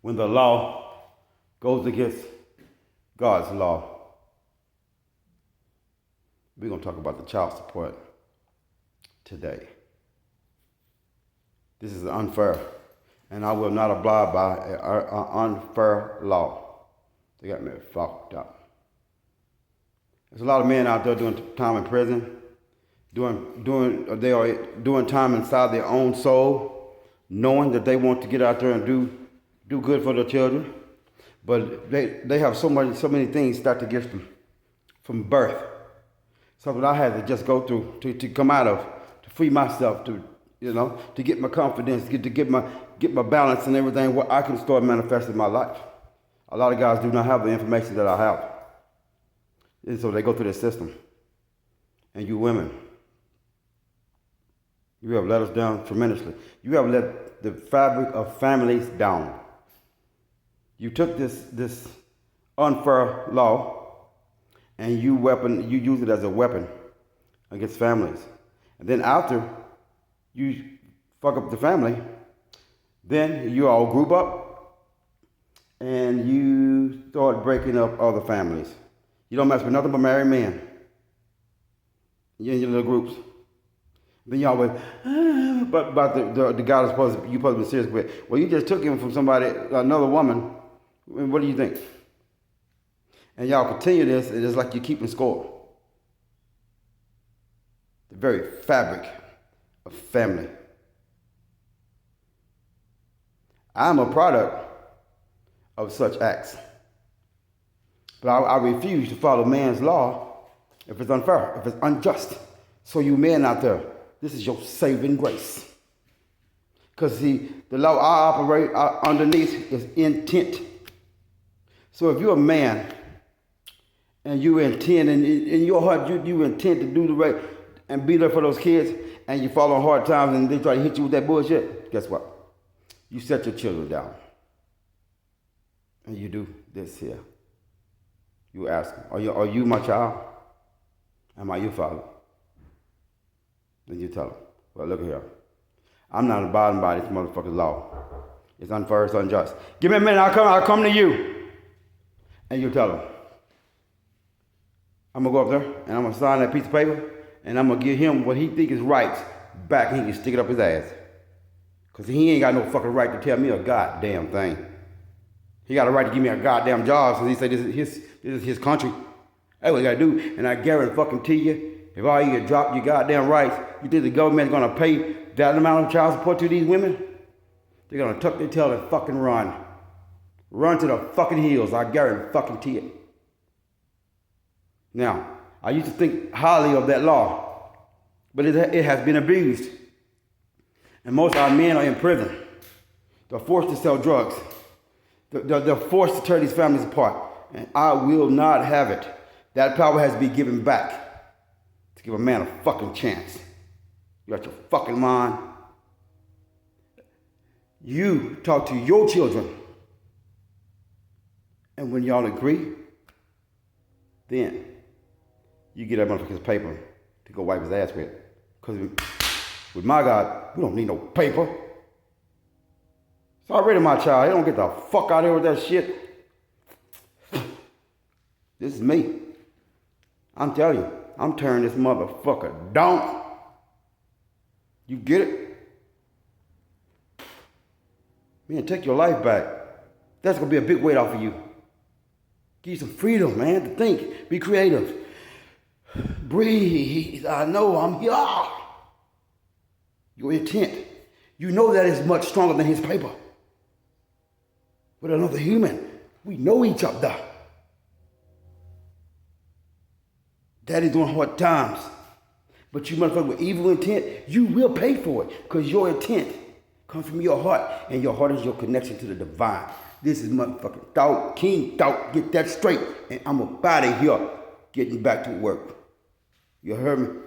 when the law goes against God's law. We're going to talk about the child support today. This is unfair, and I will not abide by an unfair law. They got me fucked up. There's a lot of men out there doing time in prison, they are doing time inside their own soul, knowing that they want to get out there and do good for their children, but they have so many things stacked against them from birth. Something I had to just go through to come out of, to free myself, to get my confidence, to get my balance and everything, where I can start manifesting my life. A lot of guys do not have the information that I have. And so they go through the system. And you women, you have let us down tremendously. You have let the fabric of families down. You took this unfair law and you use it as a weapon against families. And then after you fuck up the family, then you all group up and you start breaking up other families. You don't mess with nothing but married men. You're in your little groups. Then y'all always, but the guy that's supposed to be serious with. Well, you just took him from another woman. What do you think? And y'all continue this, and it's like you're keeping score. The very fabric of family. I'm a product of such acts. But I refuse to follow man's law if it's unfair, if it's unjust. So you men out there, this is your saving grace. Because the law I operate underneath is intent. So if you're a man and you intend, and in your heart you intend to do the right and be there for those kids, and you fall on hard times and they try to hit you with that bullshit, guess what? You set your children down. And you do this here. You ask them, are you my child? Am I your father? Then you tell them, well, look here. I'm not abiding by this motherfucking law. It's unfair, it's unjust. Give me a minute, I'll come to you. And you tell them, I'm going to go up there and I'm going to sign that piece of paper and I'm going to give him what he think is right back and he can stick it up his ass. Because he ain't got no fucking right to tell me a goddamn thing. He got a right to give me a goddamn job since he said this is his country. That's what he got to do. And I guarantee you, if all you get dropped your goddamn rights, you think the government's going to pay that amount of child support to these women? They're going to tuck their tail and fucking run. Run to the fucking hills, I guarantee it. Now, I used to think highly of that law, but it has been abused. And most of our men are in prison. They're forced to sell drugs. They're forced to tear these families apart. And I will not have it. That power has to be given back to give a man a fucking chance. You got your fucking mind. You talk to your children. And when y'all agree, then you get that motherfucker's paper to go wipe his ass with. Because with my God, we don't need no paper. It's already my child. He don't get the fuck out of here with that shit. This is me. I'm telling you, I'm tearing this motherfucker down. You get it? Man, take your life back. That's going to be a big weight off of you. Give you some freedom, man, to think. Be creative. Breathe. I know I'm here. Your intent. You know that is much stronger than his paper. With another human, we know each other. Daddy's doing hard times. But you motherfucker with evil intent, you will pay for it. Because your intent comes from your heart. And your heart is your connection to the divine. This is motherfucking thought, king thought. Get that straight. And I'm about to here getting back to work. You heard me?